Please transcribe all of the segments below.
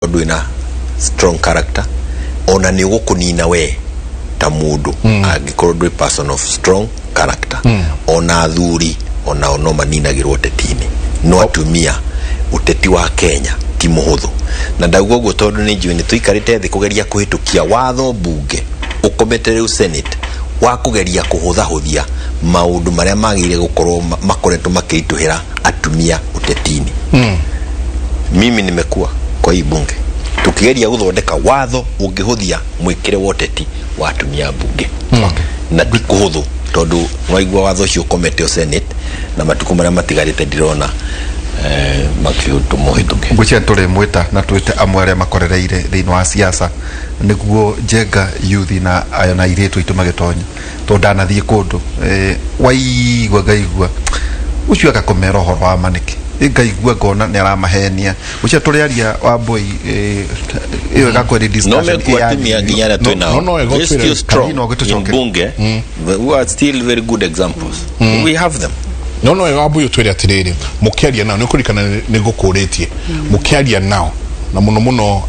tondu ina strong character ona ni gukunina we ta mundu angikorwo ndwi person of strong character ona athuri ona ono maninagirwo ũteti-inĩ no atumia ũteti wa Kenya ti muhuthu na ndauga ũguo tondu ni njui ni tuikarite thi kugeria kuhitukia watho bunge ukomete riu senate wa kugeria kuhuthahuthia maundu maria magire gukorwo makoretwo makiituhira atumia ũteti-inĩ. Mimi nimekuwa kwa hii bunge tukigeria guthondeka watho ungihuthia mwikire wa ũteti wa atumia bunge na ti kuhuthu tondu waigua watho ucio ukomete senate na matuko maria matigarite ndirona makiutu mohituke ngucia turi mwita na twite amwe aria makorereire thiini wa siasa niguo jenga youth na ayona iritu itu magitonya to ndanathie kundu waigua ngaigua ucio akakomera horo wa maniki ngaigua ngona ni aramahenia ngucia turi aria wa boy iyo gakweri discussion ya nginyara twina no still strong in bunge who are still very good examples we have them no ego yo twere atiriri mukiaria nao nikurikana nigukuritie mukiaria nao na muno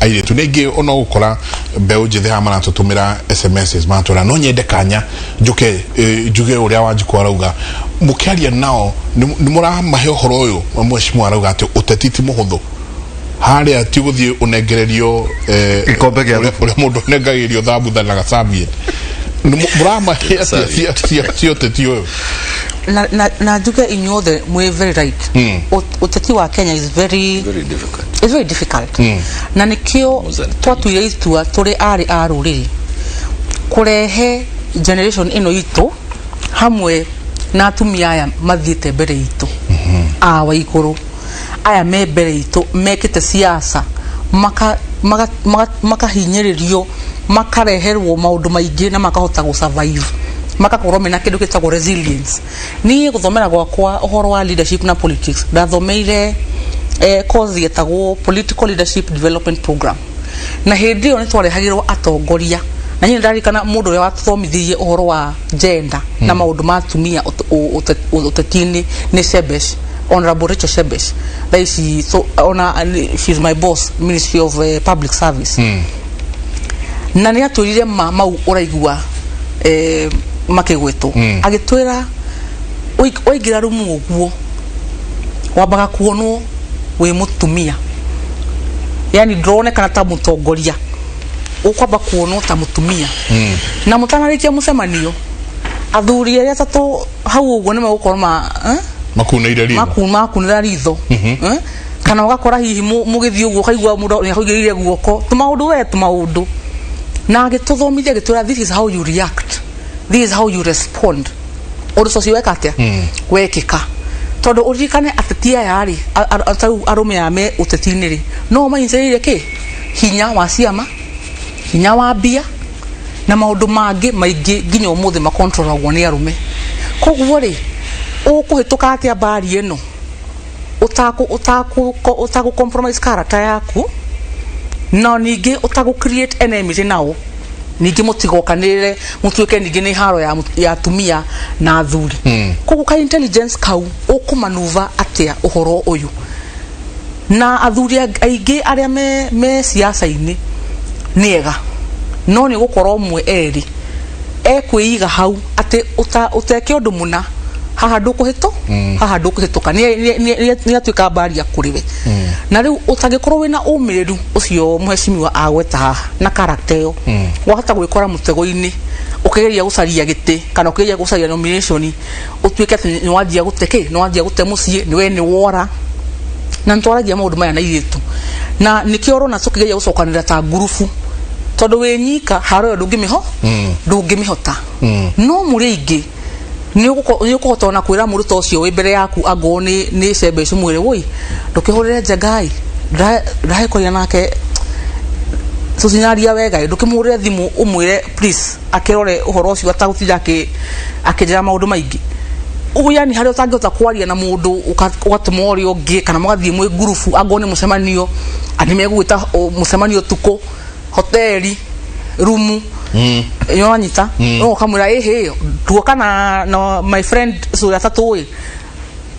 aire tunenge ona ukora mbeu njithe ha maratutumira SMSs matura no nyende kanya njuge uria wanjikwa rauga mukiaria nao ni muramahe uhoro uyu mheshimiwa rauga ati ũteti ti muhuthu haria ti guthie unengererio ikombe gya uria mundu nengagirio thabutha na gacambie muramahe ati ũteti uyu na njuge inyothe mwe very right ũteti wa Kenya is very difficult. It's very difficult. Na nikio twatuire itua turi ari a ruriri kurehe generation ino itu hamwe na atumia aya mathiete mbere itu wa iguru aya me mbere itu mekite siasa makahinyiririo makareherwo maundu maingi na makahota gu survive makakorwo mena kindu kitagwo resilience. Ni guthomera gwakwa uhoro wa leadership na politics ndathomeire course yetagwo political leadership development program na hindi yo ni twarehagirwo atongoria na nyine ndarikana mundu uria wathomithirie uhoro wa gender na maundu ma atumia ũteti-inĩ ni Shebesh, Honorable Rachel Shebesh. So she's my boss, Ministry of Public Service. Na ni atwirire mau uraigua makigwetu agitwira oigira rumu uguo wabaga kuonwo we mutumia yani drone kana ta mutongoria ukwamba kuonwo ta mutumia na mutanarikia mucemanio athuri aria tatu hau uguo ni magukorwo makunira ritho kana ugakora hihi mugithio uguo kaigua mundu ni ahuigirire guoko tumaundu na agituthomithia agitwira this is how you react, this is how you respond uriso siweka atia wekika tondu urikane atetia yari arume ame ũteti-inĩ ri no mainzeire ki hinya wa ciama hinya wa bia na maundu mangi maingi nginya umuthi makontrolagwo ni arume koguo ri ukuhituka atia bari eno utaku compromise character yaku no ningi utaku create enemies nao ningi mutigokanire mutuike ningi ni haro ya atumia na athuri koguo ka intelligence kau ukumanuva atia uhoro uyu na athuri aingi aria me siasa-ini niega no ni gukorwo mwe eri ekwiiga hau ati uteke undu muna haha ndukuhituka ni atuika bari ya kuriwe na riu utagikorwo wina umiriru ucio mheshimiwa agweta haha na character yo wahota gwikora mutego-ini ukigeria gucaria giti kana ukigeria gucaria nomination utuike ati ni wanjia gute mucii ni we ni wora na ntwaragia maundu maya na iritu na nikio rona tukigeria gucokanira ta gurufu tondu we nyika haro ndungimihota no muri ingi ni ukuhota na kwira muruto ucio we mbere yaku ago ni Shebesh mwire woi ndukihurire Njengai ndahe koria nake tucinyaria wega ndukimurire thimu umwire please akirore uhoro ucio atagutija akijira maundu maingi ugu yani hari utangihota kwaria na mundu ugatuma uri ungi kana mugathie mwe gurufu ago ni mucemanio ani megwita mucemanio tuko hoteli rumu nyonyita no kamura ehe tuoka na my friend so ya tatu we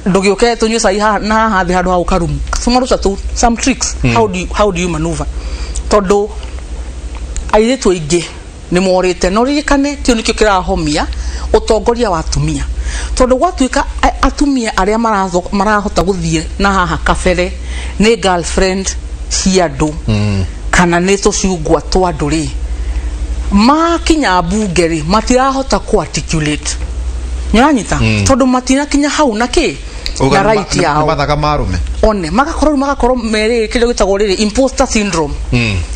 ndugioke tunywe sai na hathi handu ha ukarumu tumaruta tu some tricks how do you maneuver todo airetu ingi ni morite no ririkane tio nikio kirahomia utongoria wa atumia todo gwatuika atumia aria marahota guthie na haha kabere ni girlfriend ciandu kana ni tuciungwa twandu ri makinya bungeri matirahota ku articulate nyanyita todo matina kinya hau na ki na right yao mathaga marume one magakorwo mere kindu gitagwo riri imposter syndrome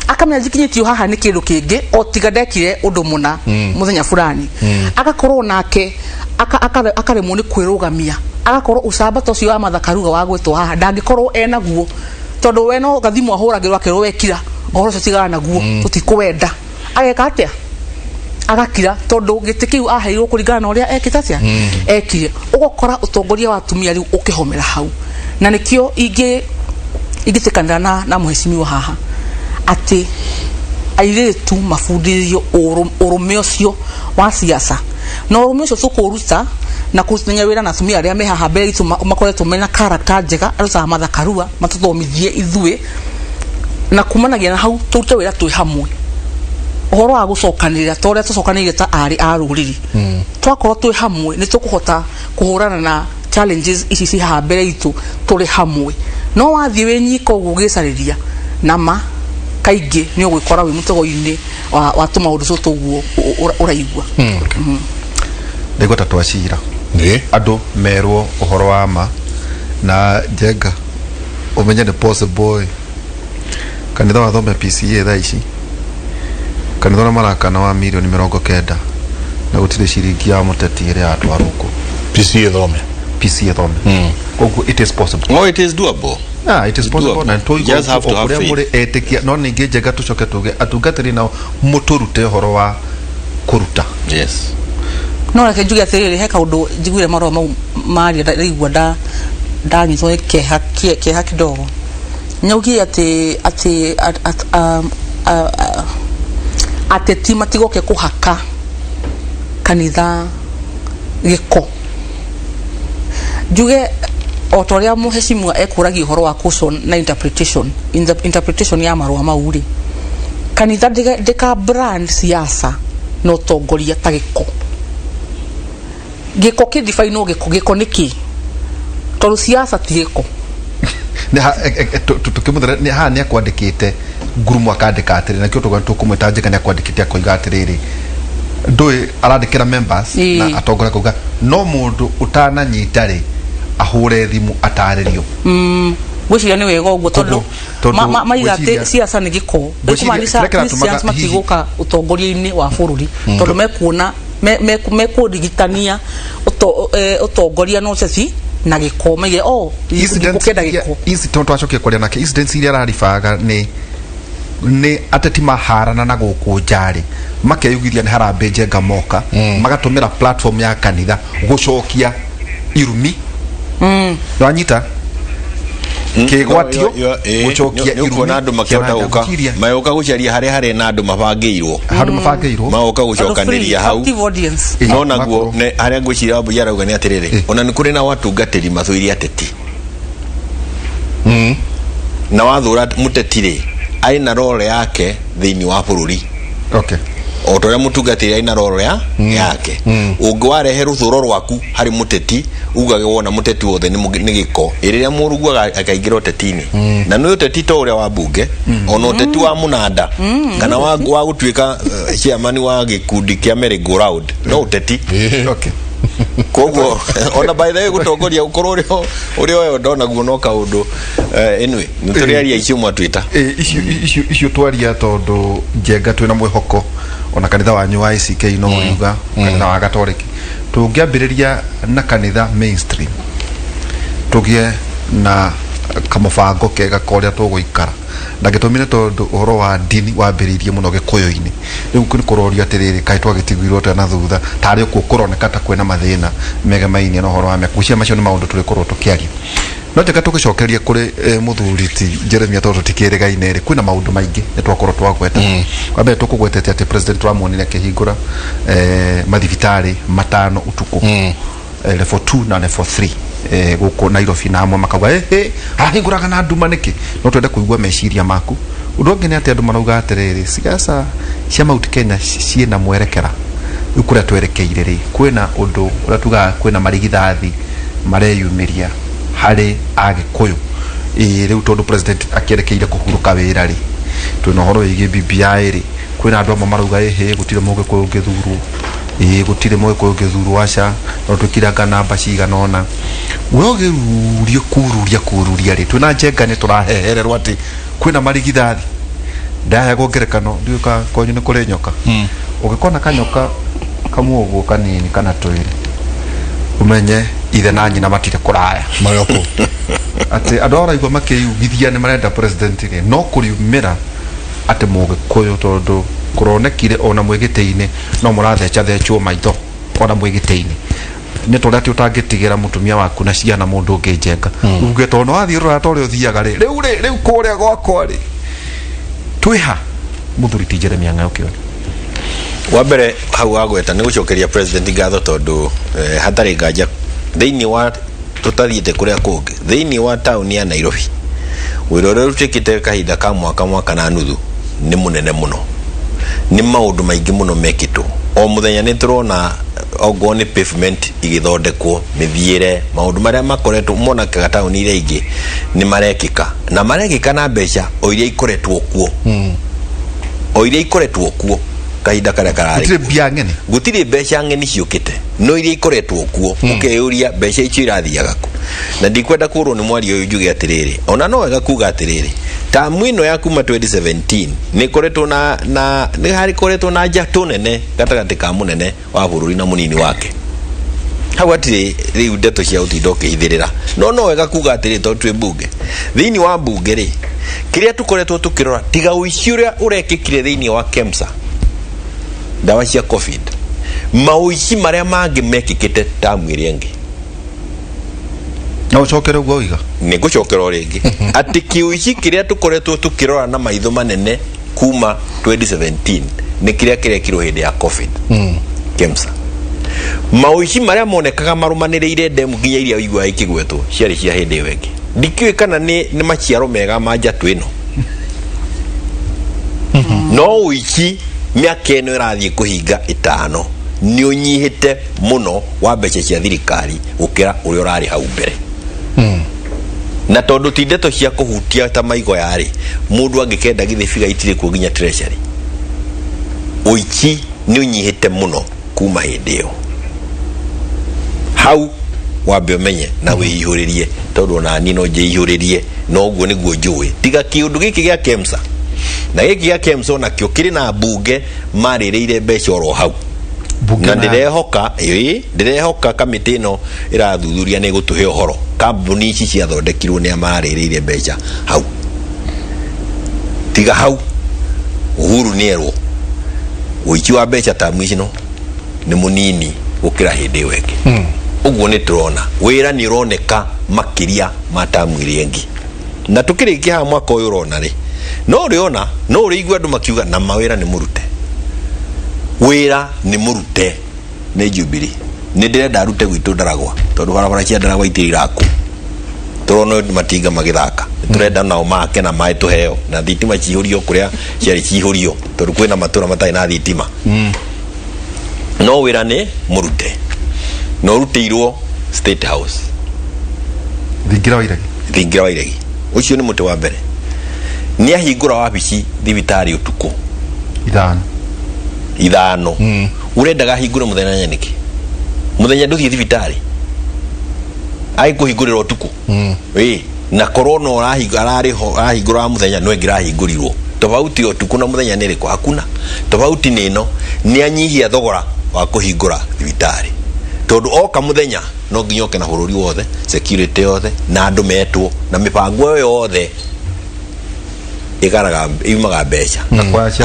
akamenya zikinyitio haha ni kindu kingi o tiga ndekire undu muna muthenya fulani agakorwo nake akaremwo ni kwirugamia agakorwo ucamba tocio wa mathakaruga wa gwetwo haha ndangikorwo enaguo tondu we no gathimo ahuragirwo akirwo wekira ohoro citigana naguo tutikuwenda ageka atia agakira tondu giti kiu aheirwo kuringana na uria ekitatia ekire ugokora utongoria wa atumia riu ukihomera hau na nikio igitikanira na muheshimiwa haha ati airetu mafundithio urume ucio wa siasa no urume ucio tukuruta na kusinya wira na atumia aria me haha mbere itu makoretwo mena character njega aruta mathakarua matuthomithie ithue na kumanagia na hau turute wira twi hamwe uhoro wa gucokanirira toria tucokanirire ta ari a ruriri twakorwo twi hamwe ni tukuhota kuhurana na challenges ici ci haha mbere itu turi hamwe no wathie wenyiko gugicariria nama kaingi ni ugikora wi mutego-ini wa tumaundu tutuguo uraigua ndegota twacira andu merwo uhoro wa ma na Njenga umenye ni possible kanitha wathome PCA thaa ici kanitha na marakana wa milioni 90 na gutire ciringi ya muteti iria atwaruko PCA thome koguo it is possible. No, it is doable. It is possible na you just have to have faith. Etikia no ninge Njenga tucoke tuge atungatiri na muturute horo wa kuruta. Yes. No reke njuge atiriri he kaundu njiguire marwa mau mari ndaigua ndanyitwo keha kidogo nyaugi ati ateti matigoke kuhaka kanitha giko njuge otoria muheshimiwa ekuragi horo wa caution na interpretation ya marwa mauri kanitha ndika brand siasa no tongoria ta giko kidefine no giko niki tondu siasa ti giko ne ha tukimudra ne ha ne akwandikite gurumu akandika atiri na kyo tukumwetanjika ne akwandikite akoiga atiriri ndui arandikira members na atongora kuga no mundu utana nyitari ahure thimu ataririo gwiciria ni wega uguo tondu maigate siasa ni giko kumanisha Christians matiguka utongoria-ini wa bururi tondu mekuona mekundigitania utongoria no ceci na giko mege gukenda giko incident twacokia kwaria nake incident iria araribaga ni ateti maharana na guku njari makeyugithia ni harambe Njenga moka magatumira platform ya kanitha gucokia irumi wanyita kigwatio gucokia irumi na andu makiota guka mayoka gucaria hare na andu mabangeirwo maoka gucokaniria hau no naguo ne haria ngwicira abu yarauga ni atiriri ona ni kuri na watungatiri mathuiri ateti na wathura mutetire aina role yake thiini wa bururi otoria mutungatiri aina role yake ungwarehe ruthuro rwaku hari muteti ugage wona muteti wothe ni giko iriria murugu akaingira utetini na no uteti to uria wa bunge ona uteti wa munanda kana wa gutuika chairman wa gikundi kia merry go round no uteti koguo ona by the way gutongoria ukorwo urio ndona guo no kaundu anyway nituriaria icio mwa Twitter icio twaria tondu Njenga twina mwihoko ona kanitha wanyu wa ICK no yuga kanitha wa Gatoreki tungiambiriria na kanitha mainstream tugie na kamubango kega koria tuguikara na gitumire tondu uhoro wa dini wambiririe muno gikuyu-ini riu kuni kuroria atiriri kai twagitigwirwo tena thutha tari uko kuroneka ta kwena mathina megamaini no uhoro wa mekucia macio ni maundu turi korwo tukiaria no teka tugicokeria kuri muthuriti Jeremia tondu tikirigaine ri kwina maundu maingi ni twakorwo twagweta kwambe tukugwetete ati president Tũramũrĩka kihingura mathibitari matano utuku level 2 na level 3 guko Nairobi na amwe makauga ahinguraga na nduma niki no twende kuigua meciria maku undu ngi ni ati andu marauga atiriri siasa cia Mount Kenya ciena mwerekera ukura twerekeire ri kwina undu uratuga kwina marigithathi mareyumiria hari agikuyu riu tondu president akierekeire kuhuruka wira ri twina horo igi BBI ri kwina andu amwe marauga gutire mugikuyu ngithurwo gutire mugikuyu ngithurwo aca no twikiraga namba ciganona wogiruria kururia ri twina Njenga ni turahehererwo ati kwina marigithathi ndaya gongerekano ndiuka konyu ni kuri nyoka ugikona kanyoka kamuoguo kanini kana twiri umenye ithe na nyina matire kuraya mayoko ati andu araigua makiyugithia ni marenda president ri no kuriumira ati mugikuyu tondu kuronekire ona mwigite-ini no murathecha thechwo maitho ona mwigite-ini ni torati utangitigira mutumia waku na ciana mundu ungi Njenga uge tono athirura tore uthiaga ri riu kuria gwakwa ri twiha muthuri ti Jeremia Ng'aukio wa mbere hau agweta ni gucokeria president ngatho tondu hatari nganja thiini wa tutathiite kuria kungi thiini wa town ya Nairobi wirore rutikite kahinda ka mwaka na nuthu ni munene muno ni maundu maingi muno mekitwo o muthenya ni turona ogone pavement igithondekwo mithiire maundu maria makoretwo mona kaga town ile ingi ni marekika na marekika na mbeca o iria ikoretwo kuo o iria ikoretwo kuo kahinda karia karari gutire mbeca ngeni ciukite no iria ikoretwo kuo ukeyuria mbeca icio irathiaga ku na ndikwenda kurwo ni mwari uyu njuge atiriri ona no wega kuga atiriri tamu ino ya kuma 2017 ni koretwo na ni hari koretwo na njatu nene gatagati ka munene wa bururi na munini wake hau atiri riu ndeto cia utindo kithirira no wega kuga atiri to twi bunge thiini wa bunge ri kiria tukoretwo tukirora tiga uici uria urekikire thiini wa KEMSA dawa cia COVID mauici maria mangi mekikite tamu iria ngi no chokere ugo iga ni gucokera ringi ati kiuici kiria tukoretwo tukirora na maitho manene kuma 2017 ni kiria kirekirwo hindi ya COVID KEMSA mauici maria monekaga marumaniriire ndemu nginya iria uigua ikigwetwo ciari cia hindi wengi ndikiwe kana ni maciaro mega ma njatu ino no uici miaka ino irathie kuhinga 5 ni unyihite muno wa mbeca cia thirikari ukira uria urari hau mbere na tondu ti ndeto cia kuhutia ta maigo yari mundu angikenda githibiga itire ku nginya treasury uici ni unyihite muno kuma hindi iyo hau wambe umenye na wihuririe tondu na ni no je ihuririe no guo ni guo njui tiga kiundu giki gia KEMSA na giki gia KEMSA na kio kiri na bunge maririire mbeca oro hau na ndirehoka kamiti no irathuthuria ni gutuhe uhoro kambuni ici cia thondekirwo ni amaririire mbeca hau tiga hau Uhuru nierwo uici wa mbeca tamu ici no ni munini gukira hindi wengi uguo ni turona wira ni uroneka makiria matamu iria ngi na tukirikia ha mwaka uyu urona ri no riona no urigwa andu makiuga na mawira ni murute wira ni murute ni Jubilee ni ndirenda arute gwitu Ndaragwa tondu barabara cia Ndaragwa itirira ku turona matinga magithaka turenda nao make na mai tuheo na thitima cihurio kuria ciari cihurio tondu kwina matura matai na thitima no wira ni murute no rutirwo State House thingira wa iregi ucio ni muti wa mbere ni ahingura wabici thibitari utuko ithano urendaga hingura muthenya niki muthenya nduthie thibitari ai kuhingurira utuko na corona arahingura muthenya no ngira hingurirwo tofauti utuko na muthenya niriko hakuna tofauti nino ni anyihia thogora wa kuhingura thibitari tondu oka muthenya no nginyoke na bururi wothe security yothe na andu metwo na mipango yothe igaraga imaga mbeca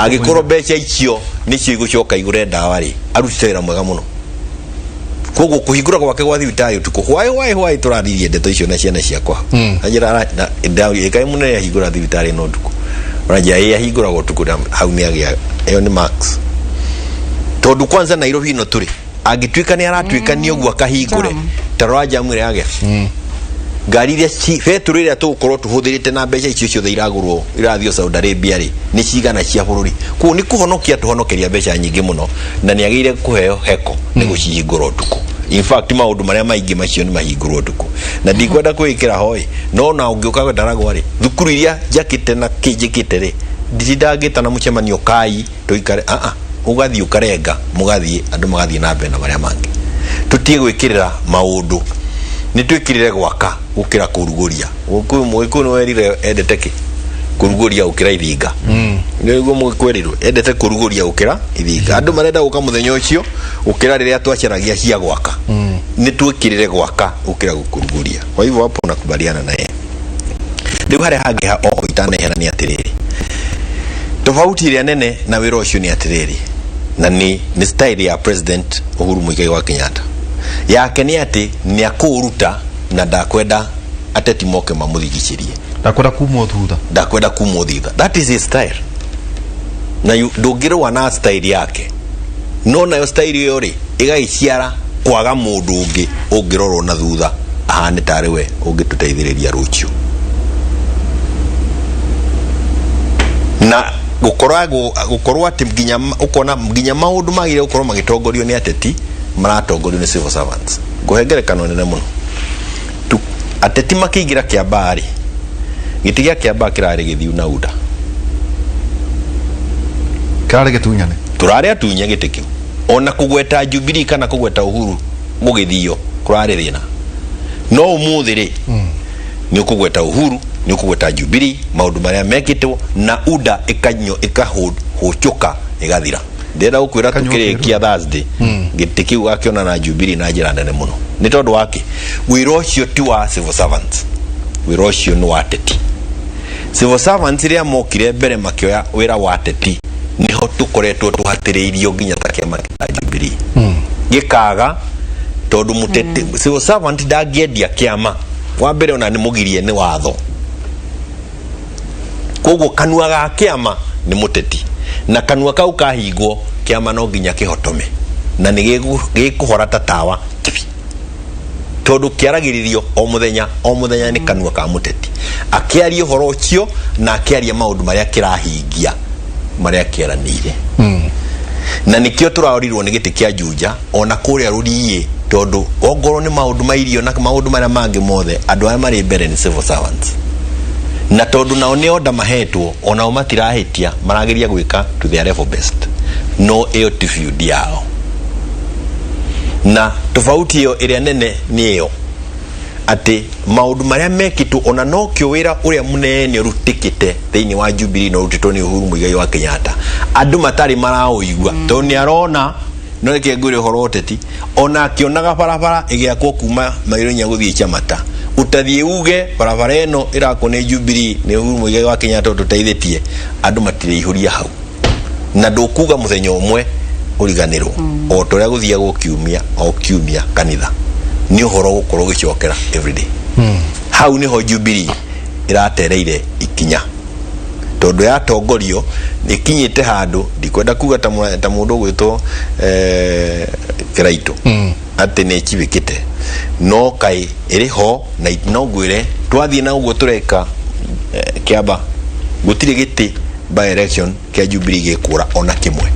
agikorwo mbeca icio nicio igucoka igure ndawa ri arutira mwega muno koguo kuhingura gwake gwa thibitari utuko hwai turaririe ndeto icio na ciana ciakwa ajira ndawa ikai muno ya hingura thibitari no utuko raja ya hingura gwa utuko hau ni agia eyo ni max tondu kwanza Nairobi no turi agitwika ni aratwika ni ogwa kahingure taraja mwire age ngari iria betũrũ iria tũgũkorwo tũhũthĩrĩte na mbeca icio ciothe iragũrwo irathio Saudi Arabia rĩ nĩ cigana cia bũrũri kũu nĩ kũhonokia tũhonokeria mbeca nyingĩ mũno na nĩ agĩrĩire kũheo heko nĩ gũcihingũra ũtukũ. In fact maũndũ marĩa maingĩ macio nĩ mahingũrwo ũtukũ na ndikwenda kwĩkĩra hoĩ no na ũngĩũka gwetaragwo rĩ thukuru iria njakĩte na kĩnjĩkĩte rĩ ndindagĩta na mũcemanio kai tũikare ũgathiĩ ũkarenga mũgathiĩ andũ magathiĩ na mbere na marĩa mangĩ tũtige gwĩkĩrĩra maũndũ nĩ twĩkĩrĩre gwaka gũkĩra kũrugũria mũgĩkũyũ nĩ werire endete kĩ kũrugũria gũkĩra ithinga nĩguo mũgĩkwerirwo endete kũrugũria gũkĩra ithinga andũ marenda gũka mũthenya ũcio gũkĩra rĩrĩa twacaragia cia gwaka nĩ twĩkĩrĩre gwaka gũkĩra kũrugũria kwa hivyo hapo nakubaliana na yeye rĩu harĩa hangĩ oho itanehera nĩ atĩrĩrĩ tofauti ĩrĩa nene na wĩra ũcio nĩ atĩrĩrĩ na ni style ya President Uhuru Muigai wa Kenyatta yake nĩ atĩ nĩ akũruta na ndakwenda ateti moke mamũthigicĩrie ndakwenda kumwo thutha that is his style na ndũngĩrũa na style yake no nayo style ĩyo rĩ ĩgaiciara kwaga mũndũ ũngĩ ũngĩrorwo na thutha ahane tarĩ we ũngĩtũteithĩrĩria rũciũ na gũkorwo atĩ nginya ukona nginya maũndũ magire gũkorwo magĩtongorio nĩ ateti maratongorio nĩ civil servants ngũhengerekano nene mũno ateti makĩingĩra kĩambaa rĩ gĩtĩ gĩa kĩambaa kĩrarĩ gĩthiu na UDA kĩrarĩ gĩtunyane tũrarĩ atunye gĩtĩ kĩu ona kũgweta Jubilee kana kũgweta Uhuru mũgĩthio kũrarĩ thĩna no ũmũthĩ rĩ nĩ ũkũgweta Uhuru nĩ ũkũgweta Jubilee maũndũ marĩa mekĩtwo na UDA ĩkahũchũka ĩgathira ndĩrenda gũkwĩra tũkĩrĩkia Thursday gĩtĩ kĩu gakĩona na Jubilee na njĩra nene mũno nĩ tondũ wake wĩra ũcio ti wa civil servants wĩra ũcio nĩ wa ateti civil servants rĩa mokire mbere makĩoya wĩra wa ateti niho tũkoretwo tũhatĩrĩirio nginya ta kĩama kĩa Jubilee gĩkaga tondũ mũtete civil servant ndangĩendia kĩama wa mbere ona nĩ mũgirie nĩ watho koguo kanua ga kĩama nĩ mũteti na kanua kau kahingwo kĩama no nginya kĩhotome na nĩ gĩkũhora ta tawa tondũ kĩaragĩrĩrio o mũthenya nĩ kanua ka mũteti akĩaria ũhoro ũcio na akĩaria maũndũ marĩa kĩrahingia marĩa kĩeranĩire na nĩkĩo tũraorirwo nĩ gĩtĩ kĩa Juja ona kũrĩa rũriĩ tondũ ongorwo nĩ maũndũ mairio na maũndũ marĩa mangĩ mothe andũ aya marĩ mbere nĩ civil servants na tondũ nao nĩ onda mahetwo onao matirahĩtia marageria gwĩka to their level best no ĩyo ti field yao na tofauti ĩyo ĩrĩa nene nĩ ĩyo atĩ maũndũ marĩa mekĩtwo ona no kĩo wĩra ũrĩa mũnene ũrutĩkĩte thĩinĩ wa Jubilee no rutĩtwo nĩ Uhuru Muigai wa Kenyatta andũ matarĩ maraũigua tondũ nĩ arona no reke ngwĩre ũhoro ũteti ona akĩonaga barabara ĩgĩakwo kuma Mairũnya gũthiĩ Chamata utathiĩ uge barabara ĩno ĩrakwo nĩ Jubilee nĩ Uhuru Muigai wa Kenyatta tũteithĩtie andũ matirĩihũria hau na ndũkuga mũthenya ũmwe ũriganĩrwo o torĩa gũthiagwo kiumia kanitha ni ũhoro gũkorwo gĩcokera everyday hau niho Jubilee ĩratereire ikinya tondũ yatongorio nĩkinyĩte handũ ndikwenda kuga ta mũndũ gwĩtwo Kĩraitũ atĩ nĩ kibĩkĩte no kai ĩrĩ ho na no ngwĩre twathiĩ na ũguo tũreka kĩamba gũtirĩ gĩtĩ by election kĩa Jubilee gĩkũra ona kĩmwe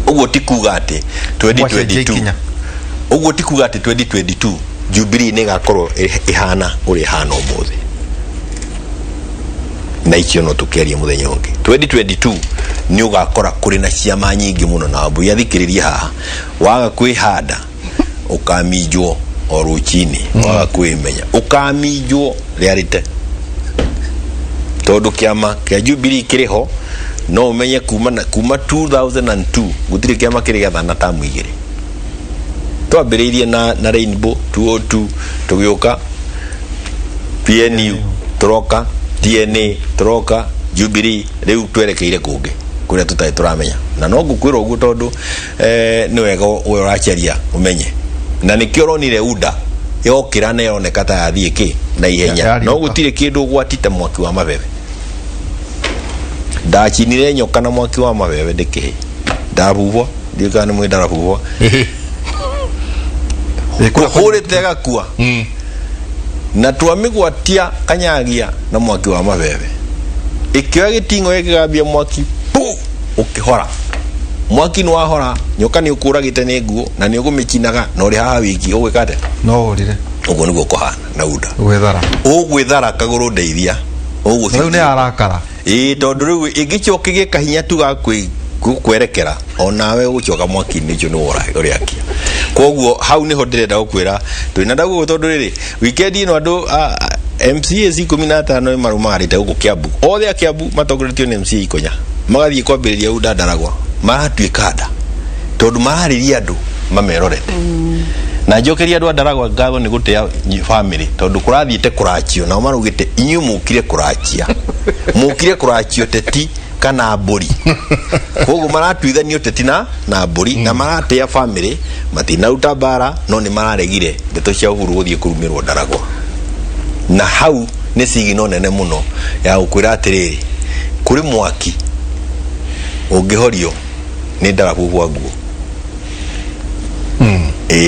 ũguo ti kuga atĩ 2022 ũguo ti kuga atĩ 2022 Jubilee nĩ gakorwo ihana ũrĩa ihana ũmũthĩ na icio no tũkĩaria mũthenya ũngĩ 2022 nĩ ũgakora kũrĩ na ciama nyingĩ mũno na mbũya thikĩrĩria haha waga kwĩhanda ũkaminjwo o rũcinĩ waga kwĩmenya ũkaminjwo rĩarĩte tondũ kĩama kĩa Jubilee kĩrĩho no ũmenye kuma 2002 gũtirĩ kĩama kĩrĩ gĩathana tamu igĩrĩ twambĩrĩirie na Rainbow 202 tũgĩũka PNU tũroka TNA tũroka Jubilee rĩu twerekeire kũngĩ kũrĩa tũtarĩ tũramenya na no ngũkwĩra ũguo tondũ nĩ wega ũwe ũracaria ũmenye na nĩkĩo ũronire UDA yokĩra na yoneka ta yathiĩ kĩ na ihenya no gũtirĩ kĩndũ gwatite mwaki wa mabebe ndacinire nyoka na mwaki wa mabebe ndĩkĩhĩ ndahuhwo ndikana nĩ mwĩndarahuhwo hũrĩte gakua na twamĩgwatia kanyagia na mwaki wa mabebe ikioya gĩting'o gĩkĩgambia mwaki ũkĩhora mwaki nĩ wahora nyoka nĩ ũkũragĩte nĩ nguo na nĩ ũgũmĩkinaga na ũrĩ haha wiki ũgwĩkate no ũrire ũguo nĩguo kũhana na unda gwĩthara kagũrũ ndeithia rĩu nĩ arakara tondũ rĩu ĩngĩcoka gĩka hinya tu gakwerekera onawe ũgũcoka mwaki-inĩ ũcio nĩ ũrĩakia koguo hau nĩho ndĩrenda gũkwĩra twĩna ndaguo tondũ rĩrĩ weekend ĩno andũ MCAs 15 marumagarĩte gũkũ Kiambu othe a Kiambu matongoretio nĩ MCA Ikonya magathiĩ kwambĩrĩria Unda Ndaragwa maratuĩka nda tondũ mararĩria andũ mamerorete na njokeria andũ a Ndaragwa ngatho nĩ gũtĩa family tondũ kũrathiĩte kũrachio nao marugĩte inyuĩ mũkire kũrachio teti kana mbũri koguo maratuithania ũteti na mbũri na maratĩa family matinaruta mbara no nĩ mararegire ndeto cia Uhuru gũthiĩ kũrumĩrwo Ndaragwa na hau nĩ sigino nene mũno ya gũkwĩra atĩrĩrĩ kũrĩ mwaki ũngĩhorio nĩ ndarabubu wa nguo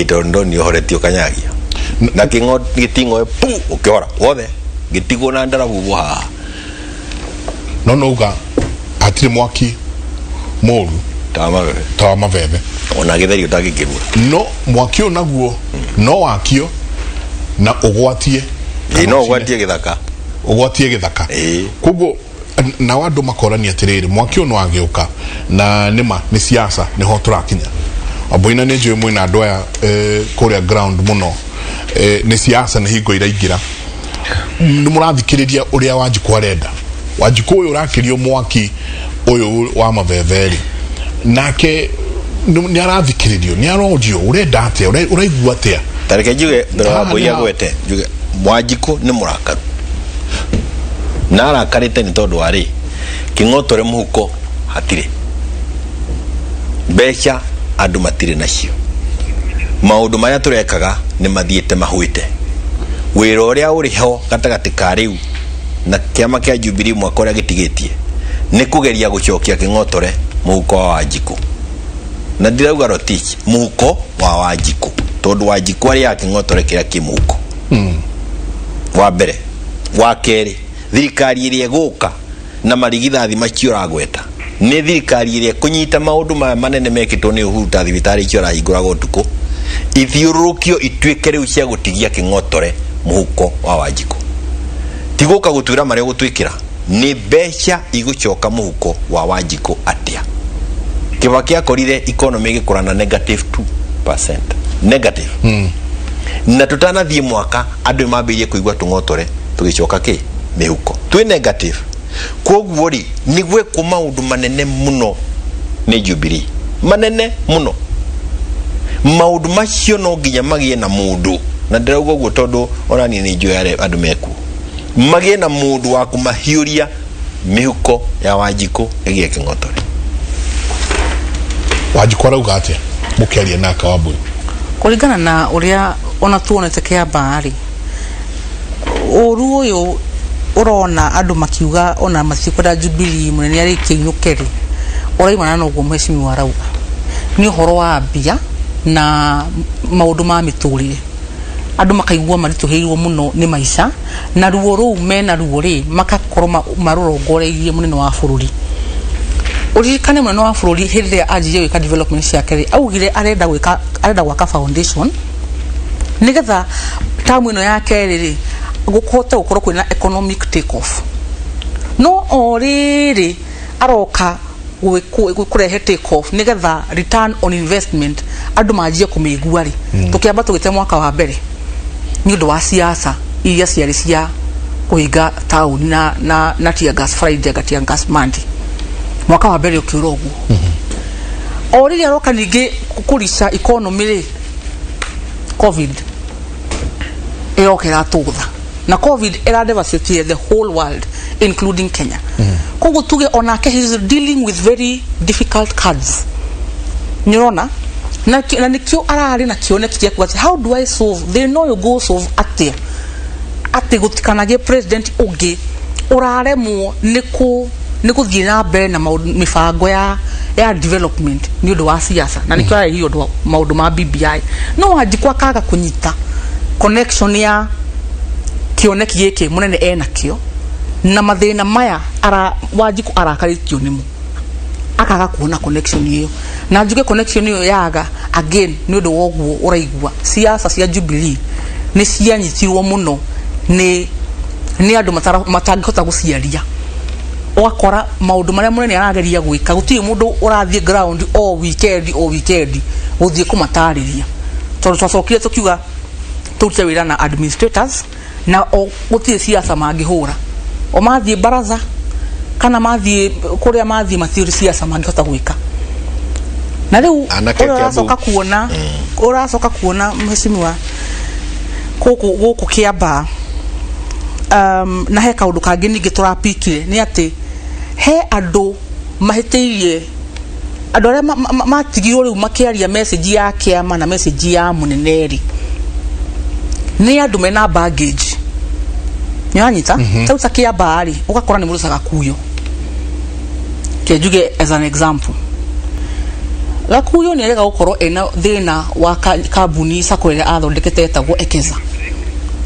tondũ nĩ ũhoretio kanyagia na gĩting'o ũkĩhora wothe gĩtigwo na ndarabubu haha no uga hatirĩ mwaki mũru ta mabebe ona gĩtheri ũtangĩkĩrua no mwaki ũyũ naguo no wakio na ũgwatie no ũgwatie gĩthaka koguo na andũ makorania atĩrĩrĩ mwaki ũyũ nĩ wagĩũka na nĩma nĩ siasa nĩho tũrakinya aboina nĩ njũĩ mwĩna andũ aya kũrĩa ground mũno nĩ siasa nĩ hingo iraingĩra nĩ mũrathikĩrĩria ũrĩa Wanjikũ arenda Wanjikũ ũyũ ũrakĩrio mwaki ũyũ wa mabeberi nake nĩ arathikĩrĩrio nĩ arorio ũrenda atĩa ũraigua atĩa tareke njuge mbere wa boya gwete njuge Wanjikũ nĩ mũrakaru na arakarĩte nĩ tondũ arĩ kĩng'otore mũhuko hatirĩ mbeca andũ matirĩ nacio maũndũ marĩa tũrekaga nĩ mathiĩte mahũĩte wĩra ũrĩa ũrĩ ho gatagatĩ ka rĩu na kĩama kĩa Jubilee mwaka ũrĩa gĩtigĩtie nĩ kũgeria gũcokia kĩng'otore mũhuko wa Wanjikũ na ndirauga Rotich mũhuko wa Wanjikũ tondũ Wanjikũ arĩ ya kĩng'otore kĩrĩa kĩ mũhuko wa mbere wa kerĩ thirikari ĩrĩa ĩgũka na marigithathi macio ragweta nĩ thirikari ĩrĩa kũnyita maũndũ maya manene mekĩtwo nĩ Uhuru ta thibitarĩ icio arahingũraga ũtukũ ithiũrũrũkio ituĩke rĩu cia gũtigia kĩng'otore mũhuko wa Wanjikũ tigũka gũtuĩra marĩa gũtuĩkĩra nĩ mbeca igũcoka mũhuko wa Wanjikũ atĩa Kibaki akorire economy gĩkũra na -2% negative na tũtanathiĩ mwaka andũ mambĩrĩrie kũigua tũng'otore tũgĩcoka kĩ mĩhuko twĩ negative koguo rĩ nĩgwe kwa maũndũ manene mũno nĩ Jubilee manene mũno maũndũ macio no nginya magĩe na mũndũ na ndĩrauga ũguo tondũ ona niĩ nĩ njũĩ andũ meku magĩe na mũndũ wa kũmahiũria mĩhuko ya Wanjikũ ĩgĩe kĩng'otore Wanjikũ arauga atĩa mũkĩaria na Kawambui kũringana na ũrĩa ona tuonete Kĩambaa rĩ ũru ũyũ urona andũ makiuga ona macikwenda Jubilee munene ari kĩinũke rĩ ũraimana na ũguo mheshimiwa arauga nĩ ũhoro wa mbia na maũndũ ma mĩtũrĩre andũ makaigua marituhĩirwo mũno nĩ maica na ruo rũu mena ruo rĩ makakorwo marorongoreirie mũnene wa bũrũri ũririkane mũnene wa bũrũri hĩndĩ ĩrĩa anjirie gwĩka development ciake rĩ augire arenda gwaka foundation nĩgetha tamu ĩno ya kerĩ rĩ gũkote gũkorwo kwĩna economic take off no orĩrĩ aroka kũrehe take off nĩgetha return on investment andũ manjie kũmĩigua rĩ tũkĩamba tũgĩte mwaka wa mbere nĩ ũndũ wa siasa iria ciarĩ cia kũhinga taũni na tear gas Friday tear gas Monday mwaka wa mbere ũkĩũra ũguo orĩrĩ aroka ningĩ kũrica economy rĩ COVID ĩrokera tũgũtha na COVID era devastate the whole world including Kenya koguo tuge onake he is dealing with very difficult cards nirona na nikio arari na kioneki gĩa kuga how do I solve they know you go solve ate gutikanage president ũngĩ uraremwo nĩ gũthiĩ na mbere na mibango ya ya development ni undu wa siasa na nikyo hiyo undu maundu ma BBI no Wanjiku akaga kunyita connection ya kioneki giki munene enakio na mathina maya Wanjiku arakaritio nimo akaga kuona connection hiyo na njuge connection hiyo yaga again ni undu woguo uraigua siasa cia Jubilee ni cianyitirwo muno ni andu matangihota guciaria wakora maundu maria munene arageria gwika gutiri mundu urathie ground o weekend guthie kumatariria tondu twacokire tukiuga turute wira na administrators na gutiri siasa mangihura o mathie baraza kana mathie kuria mathie mathiri siasa mangihota gwika na riu uracoka kuona mheshimiwa guku Kiambaa na he kaundu kangi ningi turapikire ni ati he andu mahitirie andu aria matigirwo riu makiaria message ya kiama na message ya muneneri ni andu mena baggage nyanyita tauta Kiambaa ri ugakora ni murucaga kuyo kejuge as an example Gakuyo ni arega gukorwo ena thina wa kabuni sakwere athondekete etagwo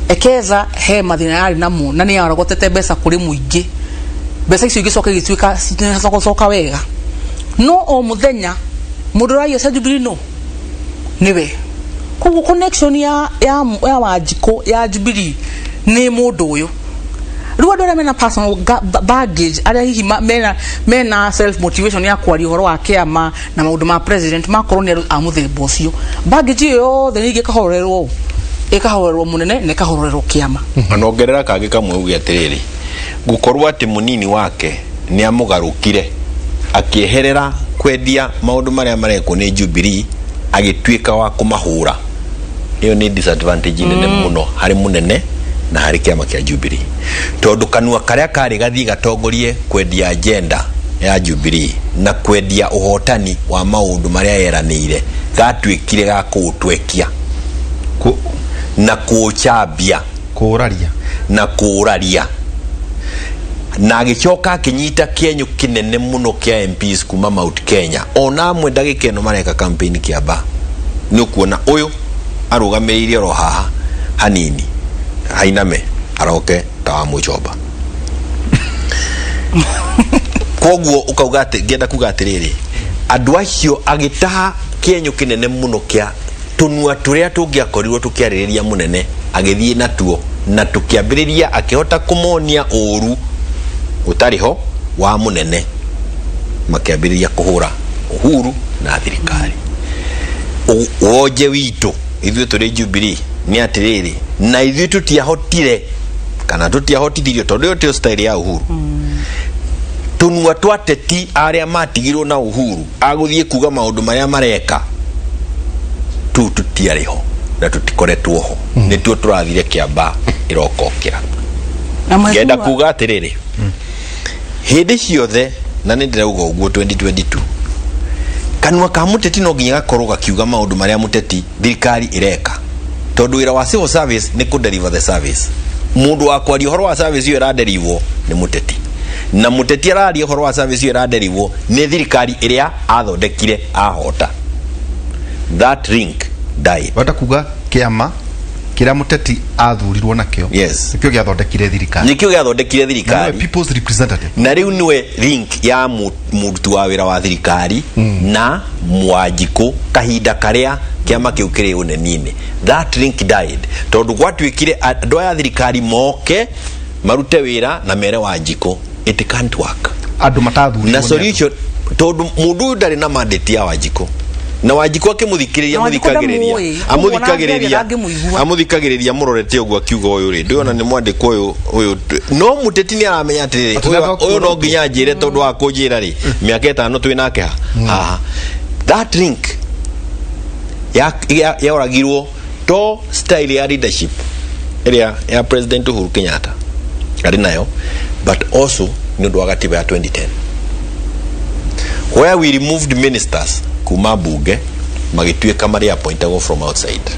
Ekeza he mathina yari namo na ni arogotete mbeca kuri muingi mbeca icio igicoka igituika coka wega no o muthenya mundu raio cia Jubilee no niwe kugu connection ya Wanjiku ya Jubilee ni mundu uyu riu andu aria mena personal baggage aria hihi mena self motivation ya kwari horo wa kiama na maundu ma president makorwo ni amuthemba ucio baggage yo the nige kahorerwo ikahorerwo munene ne kahorerwo kiama anongerera kage kamwe ugi atiriri gukorwo ati munini wake ni amugarukire akieherera kwendia maundu maria mareko ni Jubilee agitwika wa kumahura iyo ni disadvantage nene muno hari munene na hari kiama kia Jubilee tondu kanua karia kari gathi gatongorie kwendia agenda ya Jubilee na kwendia uhotani wa maundu maria yeranire gatwikire ga kutwekia na kuchabia kuraria na agicoka akinyita Kenya kinene muno kia MPs kuma Mount Kenya ona amwe ndagikeno mareka campaign Kiambaa ni kuona uyu arugamiriire ro haha hanini hainame aroke tawa mucoba koguo ukauga ati ngenda kuga atiriri andu acio agitaha Kenya kinene muno kia tunua turia tungiakorirwo tukiaririria munene agithie natuo na tukiambiriria akihota kumonia uru utariho wa munene makiambiriria kuhura uhuru na thirikari oje witu ithuĩ tũrĩ Jubilee ni atiriri na ithuĩ tutiahotire kana tutiahotithirio tondu yo tio style ya uhuru tunua twateti aria matigirwo na uhuru aguthie kuga maundu maria mareka tutiariho na tutikoretwo ho ni tuo turathire Kiambaa irokokira ngenda kuga atiriri hindi ciothe na ni ndirauga uguo 2022 kanua ka muteti no nginya gakorwo gakiuga maundu maria muteti thirikari ireka tondu wira wa civil service ni ku deliver the service mundu wa kwari horo wa service iyo iraderivwo ni muteti na muteti araria horo wa service iyo iraderivwo ni thirikari iria athondekire ahota that ring died wata kuga kiama kira muteti athurirwo nakio yes nikio giathondekire thirikari na people's representative na riu niwe link ya murutu wa wira wa thirikari na Wanjiku kahinda karia kiama kiu kiri unenine that link died tondu gwatwikire andu aya thirikari moke marute wira na mere Wanjiku it can't work andu matathurirwo na solution tondu mundu ndari na mandate ya Wanjiku na Wanjiku akimuthikiriria amuthikagiriria murorete ugu akiuga uyu ri ndiona ni mwandiko uyu no muteti ni aramenya atiri uyu no nginya njire tondu wa kunjira ri miaka 5 twinake ha that link ya oragirwo to style ya leadership area ya President Uhuru Kenyatta ari nayo but also ni ndo wakati wa 2010 where we removed ministers kuma bunge magitweka maria appointable from outside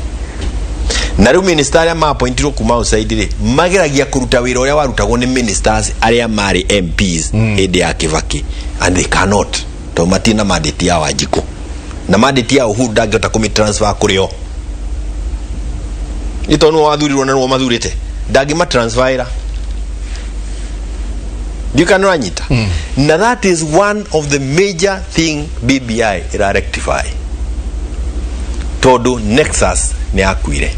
na riu minister aria ma appointirwo kuma outside ri mageragia kuruta wira uria warutagwo ni ministers aria mari MPs hindi ya Kibaki and they cannot to matina mandate ya Wanjikũ na mandate ya Uhuru ndangĩhota kũmĩtransfer kũrĩo ito no wathurirwo na no mathurĩte ndangĩma transfer you can ranyita na that is one of the major thing BBI ira rectify todo nexus ni akuire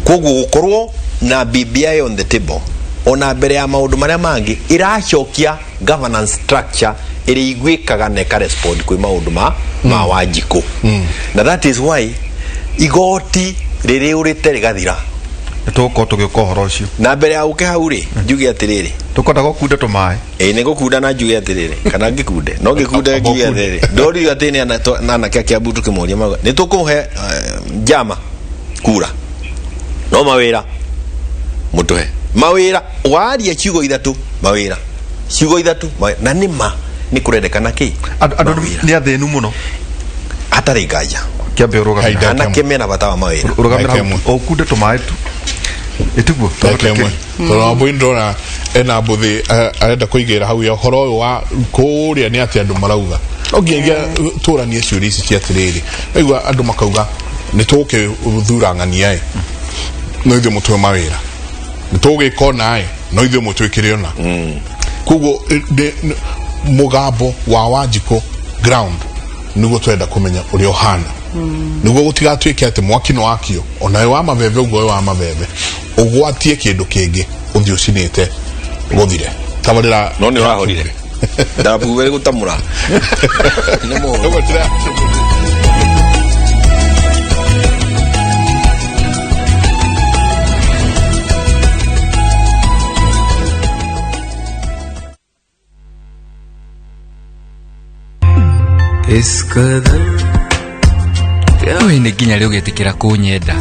koguo gukorwo na BBI on the table ona mbere ya maundu maria mangi iracokia governance structure iri igwikaga na ka respond kwi maundu ma Wanjikũ na that is why igoti riri urite rigathira tuko tugĩũka ũhoro ũcio na mbere ya uke hau ri njuge atiriri tukwenda gũkunda tũmaĩ nĩ gũkunda na njuge atiriri kana ngĩkunde no ngĩkunde njuge atiriri ndori atini ana kĩa butu kĩmoria maga nĩ tũkũhe jama kura no mawĩra mũtũhe mawĩra waria ciugo ithatu mawĩra ciugo ithatu na nĩma nĩ kũrendekana kĩ andũ nĩ athĩnu mũno hatarĩ nganja kiambe urugamira ana kemena batawa mawĩra urugamira okunde tũmaĩ tu ituguo tondũ mbũindora ena mbũthĩ arenda kũigĩra hau ya ũhoro ũyũ wa kũrĩa nĩ atĩ andũ marauga ũngĩengia tũranie ciũria ici cia atĩrĩrĩ aigua andũ makauga nĩ tũgũthurang'ania no ithuĩ mũtwe mawĩra nĩ tũgĩkona no ithuĩ mũtwĩkĩre ona koguo mũgambo wa Wanjikũ ground niguo twenda kũmenya ũrĩa ũhana niguo gũtigatuĩke atĩ mwaki no wakio ona wa mabebe ũguo wa mabebe ũgwatie kĩndũ kĩngĩ ũthiĩ ũcinĩte gũthire tabarĩra no nĩ ũrahorire ndabuge gũtamũra nĩ mũhoro Oĩ nĩ nginya rĩu gĩtĩkĩra kũnyenda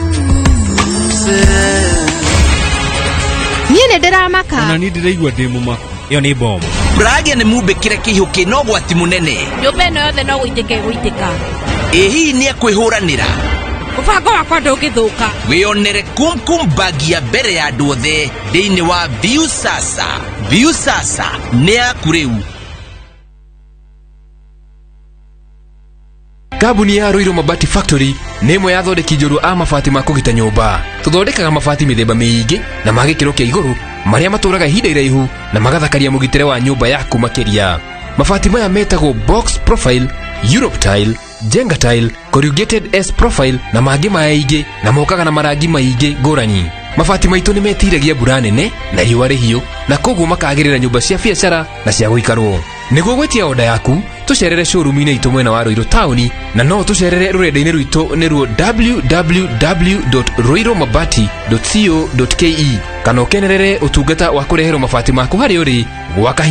niĩ nĩ ndĩramaka ona niĩ ndĩraigua ndĩ mũmaku ĩyo nĩ mbomu Bragia nĩ mumbĩkĩre kĩhiũ kĩna ũgwati mũnene nyũmba ĩno yothe no gũitĩka ĩgũitĩka ĩ hihi nĩ ekwĩhũranĩra mũbango wakwa ndũngĩthũka wĩonere kumkum bagi ya mbere ya andũ othe thĩinĩ wa Viusasa Viusasa nĩ yaku rĩu Kambuni ya Ruiru Mabati Factory nĩ ĩmwe ya athondeki njorua a mabati ma kũgita nyũmba. Tũthondekaga mabati mĩthemba mĩingĩ na ma gĩkĩro kĩa igũrũ marĩa matũraga ihinda iraihu na magathakaria mũgitĩre wa nyũmba yaku makĩria. Mabati maya metagwo box profile, Europe tile, Jenga tile, corrugated S profile na mangĩ maingĩ na mokaga na marangi maingĩ ngũrani. Mabati maitũ nĩ metiragia mbura nene na riũa rĩhiũ na koguo makagĩrĩra nyũmba cia biacara na cia gũikarwo. Nĩguo gwetia oda yaku tucerere showroom-inĩ itũ mwena wa Ruiru taũni na no tucerere rũrenda-inĩ rwitũ nĩruo www.ruirumabati.co.ke kana ũkenerere ũtungata wa kũreherwo mabati maku harĩa ũrĩ gwa kahinda